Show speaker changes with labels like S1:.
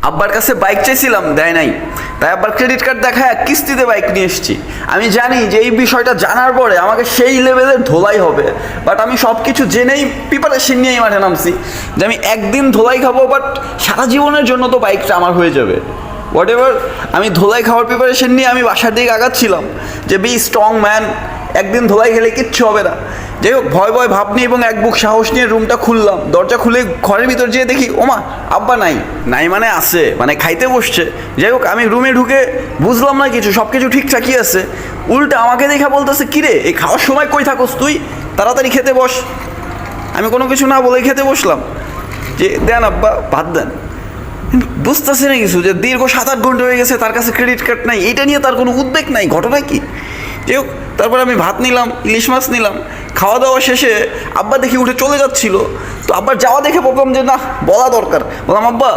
S1: আব্বার কাছে বাইক চাইছিলাম, দেয় নাই। তাই আব্বার ক্রেডিট কার্ড দেখায় কিস্তিতে বাইক নিয়ে এসেছি। আমি জানি যে এই বিষয়টা জানার পরে আমাকে সেই লেভেলের ধোলাই হবে, বাট আমি সব কিছু জেনেই প্রিপারেশন নিয়েই মাঠে নামছি যে আমি একদিন ধোলাই খাবো, বাট সারা জীবনের জন্য তো বাইকটা আমার হয়ে যাবে। হোয়াট এভার, আমি ধোলাই খাওয়ার প্রিপারেশন নিয়ে আমি বাসার দিকে আগাচ্ছিলাম যে বি স্ট্রং ম্যান, একদিন ধোলাই খেলে কিচ্ছু হবে না। যাই হোক, ভয় ভয় ভাব নিয়ে এবং এক বুক সাহস নিয়ে রুমটা খুললাম। দরজা খুলে ঘরের ভিতর যেয়ে দেখি ওমা আব্বা নাই। নাই মানে আছে, মানে খাইতে বসছে। যাই হোক, আমি রুমে ঢুকে বুঝলাম না কিছু, সব কিছু ঠিকঠাকই আছে। উল্টা আমাকে দেখা বলতেছে, কিরে এই খাওয়ার সময় কই থাকোস তুই, তাড়াতাড়ি খেতে বস। আমি কোনো কিছু না বলে খেতে বসলাম, যে দেন আব্বা ভাত দেন। বুঝতেছে না কিছু, যে দীর্ঘ 7-8 ঘন্টা হয়ে গেছে, তার কাছে ক্রেডিট কার্ড নাই, এটা নিয়ে তার কোনো উদ্বেগ নাই। ঘটনা কি? যাই হোক, তারপর আমি ভাত নিলাম, ইলিশ মাছ নিলাম। খাওয়া দাওয়া শেষে আব্বা দেখি উঠে চলে যাচ্ছিল। তো আব্বার যাওয়া দেখে বললাম যে না, বলা দরকার। বললাম আব্বা